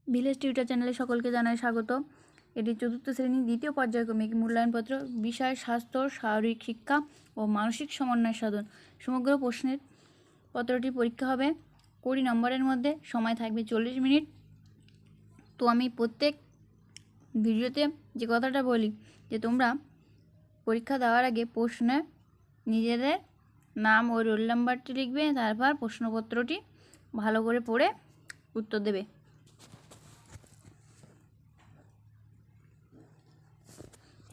Village tutor চ্যানেলে সকলকে জানাই স্বাগত। এটি চতুর্থ শ্রেণী দ্বিতীয় পর্যায়ক্রমিক মূল্যায়নপত্র, বিষয় স্বাস্থ্য, শারীরিক শিক্ষা ও মানসিক সমন্বয় সাধন। সমগ্র প্রশ্নের পত্রটি পরীক্ষা হবে 20 নম্বরের মধ্যে, সময় থাকবে 40 মিনিট। তো আমি প্রত্যেক ভিডিওতে যে কথাটা বলি যে তোমরা পরীক্ষা দেওয়ার আগে প্রশ্নে নিজেদের নাম ও রোল নাম্বারটি লিখবে, তারপর প্রশ্নপত্রটি ভালো করে পড়ে উত্তর দেবে।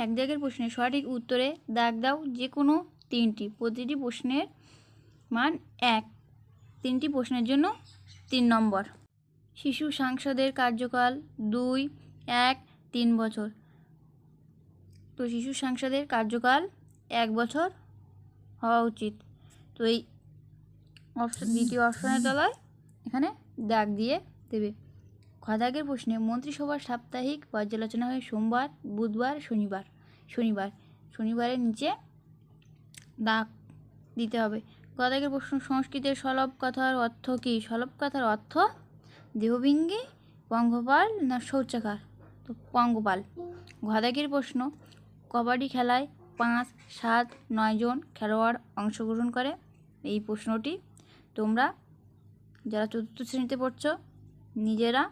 এক দাগের প্রশ্নের সঠিক উত্তরে দাগ দাও যে কোনো 3টি। প্রতিটি প্রশ্নের মান 1। 3টি প্রশ্নের জন্য 3 নম্বর। শিশু সাংসদের কার্যকাল 2, 1, 3 বছর। তো শিশু সাংসদের কার্যকাল 1 বছর হওয়া উচিত। তো এই দ্বিতীয় অপশনের তলায় এখানে দাগ দিয়ে দেবে। খ দাগের প্রশ্নে মন্ত্রিসভার সাপ্তাহিক পর্যালোচনা হয় সোমবার, বুধবার, শনিবারের নিচে দাগ দিতে হবে। গ দাগের প্রশ্ন সংস্কৃতের সলভ কথার অর্থ কী? সলভ কথার অর্থ দেহভঙ্গি, পঙ্গপাল না শৌচাগার? তো পঙ্গপাল। ঘ দাগের প্রশ্ন কবাডি খেলায় 5, 7, 9 জন খেলোয়াড় অংশগ্রহণ করে। এই প্রশ্নটি তোমরা যারা চতুর্থ শ্রেণীতে পড়ছো নিজেরা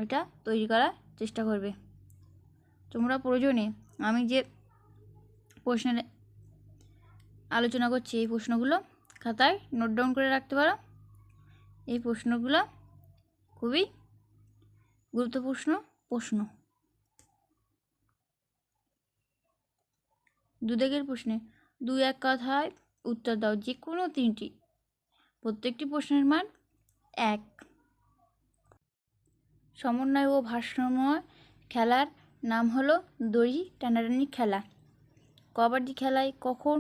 এটা তৈরি করার চেষ্টা করবে। তোমরা প্রয়োজনে আমি যে প্রশ্নের আলোচনা করছি এই প্রশ্নগুলো খাতায় নোট ডাউন করে রাখতে পারো। এই প্রশ্নগুলো খুবই গুরুত্বপূর্ণ প্রশ্ন। দু দাগের প্রশ্নে 2-1 কথায় উত্তর দাও যে কোনো 3টি। প্রত্যেকটি প্রশ্নের মান 1। সমন্বয় ও ভারসাম্য খেলার নাম হলো দড়ি টানাটানি খেলা। কবাডি খেলায় কখন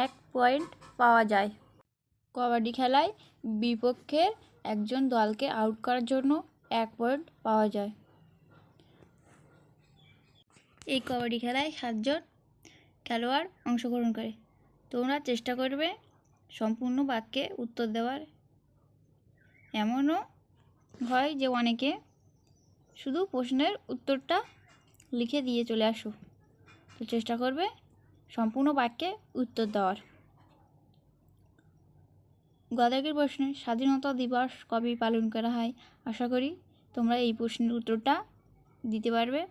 1 পয়েন্ট পাওয়া যায়? কবাডি খেলায় বিপক্ষের একজন দলকে আউট করার জন্য 1 পয়েন্ট পাওয়া যায়। এই কবাডি খেলায় 7 জন খেলোয়াড় অংশগ্রহণ করে। তোমরা চেষ্টা করবে সম্পূর্ণ বাক্যে উত্তর দেওয়ার। এমনও হয় যে অনেকে শুধু প্রশ্নের উত্তরটা লিখে দিয়ে চলে আসো। তো চেষ্টা করবে সম্পূর্ণ বাক্যে উত্তর দেওয়ার। গ দাগের প্রশ্নে স্বাধীনতা দিবস কবে পালন করা হয়? আশা করি তোমরা এই প্রশ্নের উত্তরটা দিতে পারবে।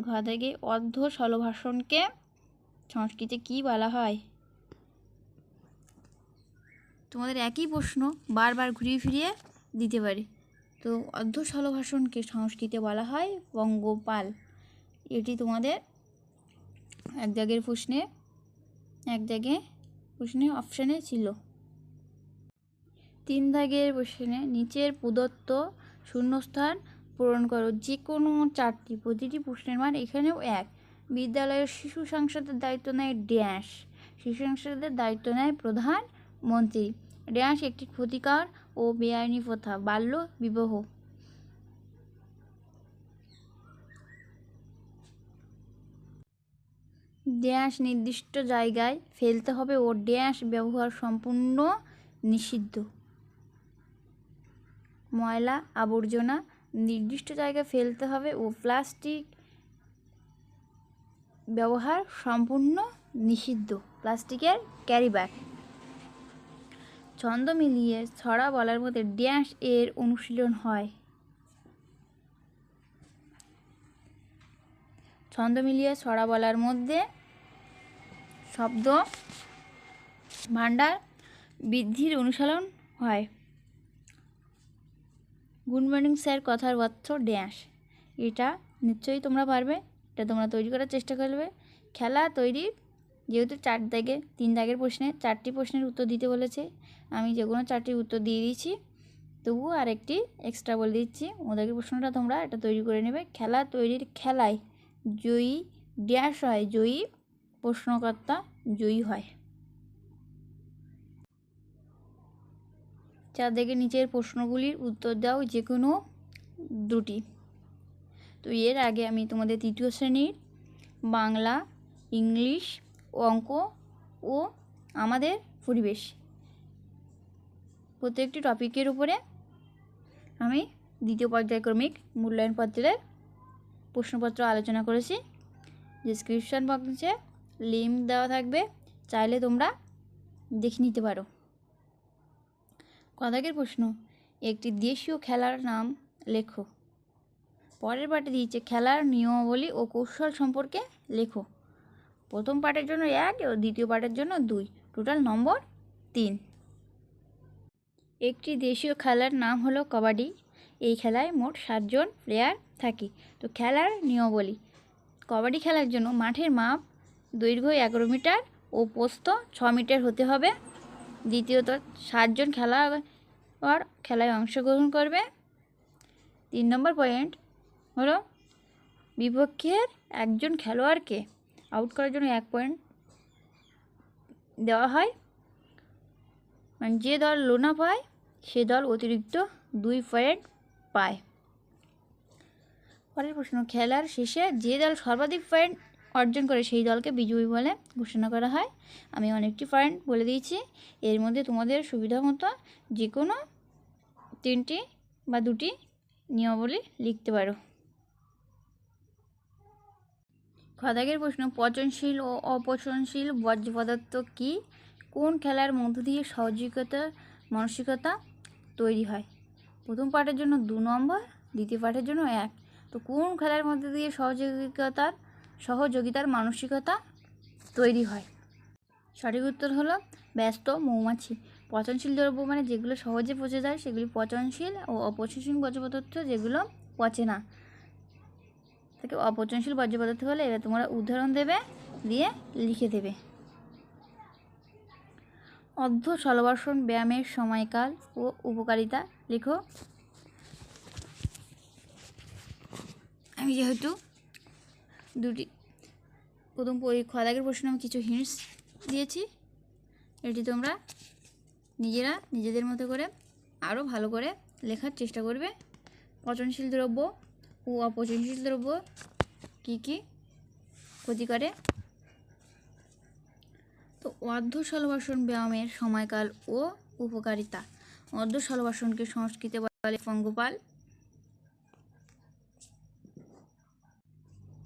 ঘ দাগে অর্ধ স্বরভাষণকে সংস্কৃতে কী বলা হয়? তোমাদের একই প্রশ্ন বারবার ঘুরিয়ে ফিরিয়ে দিতে পারে। তো অর্ধ স্বরভাষণকে সংস্কৃতে বলা হয় পঙ্গপাল। এটি তোমাদের এক দাগের প্রশ্নে অপশানে ছিল। 3 দাগের প্রশ্নে নিচের প্রদত্ত শূন্যস্থান পূরণ করো যে কোনো 4টি। প্রতিটি প্রশ্নের মান এখানেও 1। বিদ্যালয়ের শিশু সংসদের দায়িত্ব নেয় ড্যাশ। শিশু সংসদের দায়িত্ব নেয় প্রধানমন্ত্রী। ড্যাশ একটি ক্ষতিকর ও বেআইনি প্রথা, বাল্য বিবাহ। ড্যাশ নির্দিষ্ট জায়গায় ফেলতে হবে ও ড্যাশ ব্যবহার সম্পূর্ণ নিষিদ্ধ। ময়লা আবর্জনা নির্দিষ্ট জায়গায় ফেলতে হবে ও প্লাস্টিক ব্যবহার সম্পূর্ণ নিষিদ্ধ। প্লাস্টিকের ক্যারি ব্যাগ। ছন্দ মিলিয়ে ছড়া বলার মধ্যে ড্যাশ এর অনুশীলন হয়। ছন্দ মিলিয়ে ছড়া বলার মধ্যে শব্দ ভাণ্ডার বৃদ্ধির অনুশীলন হয়। গুড মর্নিং স্যার কথার অর্থ ড্যাশ। এটা নিশ্চয়ই তোমরা পারবে, এটা তোমরা তৈরি করার চেষ্টা করবে। খেলা তৈরি যেহেতু 3 দাগের প্রশ্নে 4টি প্রশ্নের উত্তর দিতে বলেছে, আমি যে কোনো 4টির উত্তর দিয়ে দিয়েছি। তবুও আরেকটি এক্সট্রা বলে দিচ্ছি, ওদাগের প্রশ্নটা তোমরা এটা তৈরি করে নেবে। খেলা তৈরির খেলায় জয়ী ড্যাশ হয়, জয়ী প্রশ্নকর্তা জয়ী হয়। 4 দাগের নিচের প্রশ্নগুলির উত্তর দাও যে কোনো 2টি। তো এর আগে আমি তোমাদের 3য় শ্রেণীর বাংলা, ইংলিশ, অঙ্ক ও আমাদের পরিবেশ প্রত্যেকটি টপিকের উপরে আমি দ্বিতীয় পর্যায়ক্রমিক মূল্যায়নপত্রের প্রশ্নপত্র আলোচনা করেছি। ডেসক্রিপশন বক্সে লিঙ্ক দেওয়া থাকবে, চাইলে তোমরা দেখে নিতে পারো। ক দাগের প্রশ্ন, একটি দেশীয় খেলার নাম লেখো। পরের পাঠে দিয়েছে খেলার নিয়মাবলী ও কৌশল সম্পর্কে লেখো। প্রথম পাঠের জন্য 1 ও দ্বিতীয় পাঠের জন্য 2, টোটাল নম্বর 3। একটি দেশীয় খেলার নাম হলো কবাডি। এই খেলায় মোট 7 জন প্লেয়ার থাকে। তো খেলার নিয়মাবলী, কবাডি খেলার জন্য মাঠের মাপ দৈর্ঘ্য 11 মিটার ও প্রস্থ 6 মিটার হতে হবে। দ্বিতীয়ত 7 জন খেলায় অংশগ্রহণ করবে। 3 নম্বর পয়েন্ট হলো বিপক্ষের একজন খেলোয়াড়কে আউট করার জন্য 1 পয়েন্ট দেওয়া হয়, মানে যে দল লোনা পায় সে দল অতিরিক্ত 2 পয়েন্ট পায়। পরের প্রশ্ন, খেলার শেষে যে দল সর্বাধিক পয়েন্ট অর্জন করে সেই দলকে বিজয়ী বলে ঘোষণা করা হয়। আমি অনেকটি পয়েন্ট বলে দিয়েছি, এর মধ্যে তোমাদের সুবিধা মতো যে কোনো 3টি বা 2টি নিয়মাবলী লিখতে পারো। খ দাগের প্রশ্ন, পচনশীল ও অপচনশীল বর্জ্য পদার্থ কী? কোন খেলার মধ্য দিয়ে সহযোগিতা মানসিকতা তৈরি হয়? প্রথম পাঠের জন্য 2 নম্বর, দ্বিতীয় পাঠের জন্য 1। তো কোন খেলার মধ্যে দিয়ে সহযোগিতার মানসিকতা তৈরি হয়? সঠিক উত্তর হলো ব্যস্ত মৌমাছি। পচনশীল দ্রব্য মানে যেগুলো সহজে পচে যায় সেগুলি পচনশীল, ও অপচনশীল বর্জ্য পদার্থ যেগুলো পচে না তাকে অপচনশীল বর্জ্য পদার্থ বলে। এবার তোমরা উদাহরণ দেবে, দিয়ে লিখে দেবে। অর্ধ শলবাসন ব্যায়ামের সময়কাল ও উপকারিতা লেখো। আমি যেহেতু প্রথম খ দাগের প্রশ্ন আমি কিছু হিন্টস দিয়েছি, এটি তোমরা নিজেদের মতো করে আরও ভালো করে লেখার চেষ্টা করবে। পচনশীল দ্রব্য ও অপচনশীল দ্রব্য কী কী ক্ষতি করে। তো অর্ধ শলবাসন ব্যায়ামের সময়কাল ও উপকারিতা। অর্ধ শলবাসনকে সংস্কৃতে বলে পঙ্গপাল।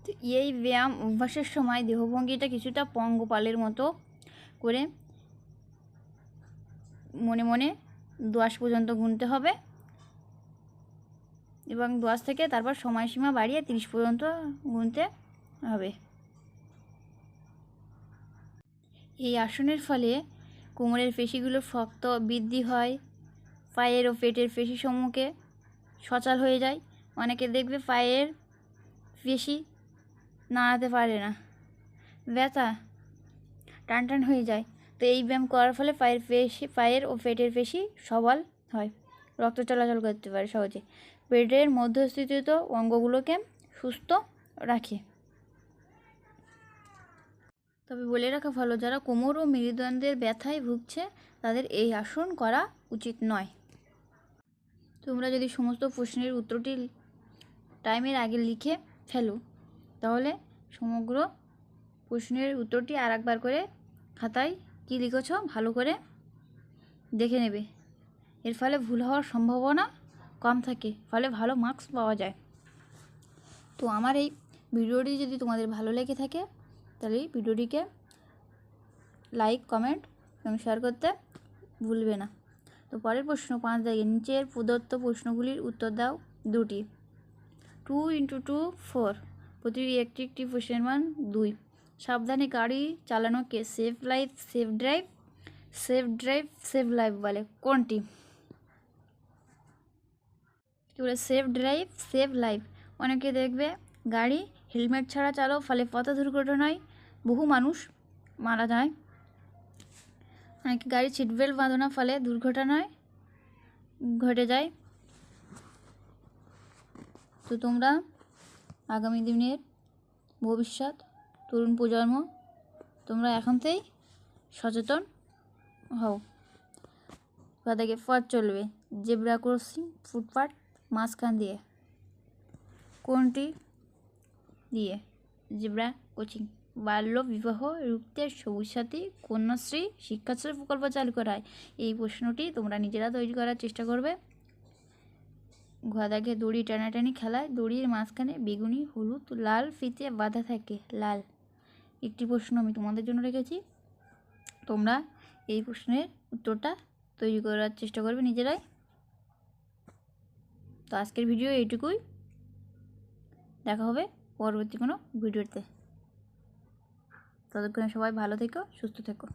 তো এই ব্যায়াম অভ্যাসের সময় দেহভঙ্গিটা কিছুটা পঙ্গপালের মতো করে মনে মনে 10 পর্যন্ত গুনতে হবে, এবং 10 থেকে তারপর সময়সীমা বাড়িয়ে 30 পর্যন্ত গুনতে হবে। এই আসনের ফলে কোমরের পেশিগুলো শক্ত বৃদ্ধি হয়, পায়ের ও পেটের পেশিসমূহকে সচল হয়ে যায়। অনেকে দেখবে পায়ের পেশি নাড়াতে পারে না, ব্যথা টান হয়ে যায়। তো এই ব্যায়াম করার ফলে পায়ের ও পেটের পেশি সবল হয়, রক্ত চলাচল করতে পারে সহজে, পেটের মধ্যস্থিত অঙ্গগুলোকে সুস্থ রাখে। তবে বলে রাখা ভালো, যারা কোমর ও মেরুদণ্ডের ব্যথায় ভুগছে তাদের এই আসন করা উচিত নয়। তোমরা যদি সমস্ত প্রশ্নের উত্তরটি টাইমের আগে লিখে ফেলো তাহলে সমগ্র প্রশ্নের উত্তরটি আর একবার করে খাতায় কী লিখেছ ভালো করে দেখে নেবে। এর ফলে ভুল হওয়ার সম্ভাবনা কম থাকে, ফলে ভালো মার্কস পাওয়া যায়। তো আমার এই ভিডিওটি যদি তোমাদের ভালো লেগে থাকে তাহলে এই ভিডিওটিকে লাইক, কমেন্ট এবং শেয়ার করতে ভুলবে না। তো পরের প্রশ্ন 5 দাগে, নিচের প্রদত্ত প্রশ্নগুলির উত্তর দাও 2টি। 2 × 2 4, প্রতি একটি প্রশ্নের মান 2। সাবধানে গাড়ি চালানোকে সেভ ড্রাইভ বলে কোনটি? কী বলে? Save drive, save life. অনেকে দেখবে গাড়ি হেলমেট ছাড়া চালাও, ফলে পথ দুর্ঘটনায় বহু মানুষ মারা যায়। অনেকে গাড়ি সিট বেল্ট বাঁধে না, ফলে দুর্ঘটনায় ঘটে যায়। তো তোমরা আগামী দিনের ভবিষ্যৎ তরুণ প্রজন্ম, তোমরা এখন থেকেই সচেতন হও। তাদেরকে পথ চলবে জেব্রা ক্রসিং, ফুটপাথ মাঝখান দিয়ে, কোনটি দিয়ে? Zebra crossing. বাল্য বিবাহ রুখতে সবুজ সাথী কন্যাশ্রী শিক্ষাশ্রী প্রকল্প চালু করা হয়। এই প্রশ্নটি তোমরা নিজেরা তৈরি করার চেষ্টা করবে। ঘোড়াকে দড়ি টানাটানি খেলায় দড়ির মাঝখানে বেগুনি হলুদ লাল ফিতে বাঁধা থাকে। লাল। একটি প্রশ্ন আমি তোমাদের জন্য রেখেছি, তোমরা এই প্রশ্নের উত্তরটা তৈরি করার চেষ্টা করবে নিজেরাই। তো আজকের ভিডিও এইটুকুই, দেখা হবে পরবর্তী কোনো ভিডিওতে। ততক্ষণে সবাই ভালো থেকো, সুস্থ থেকো।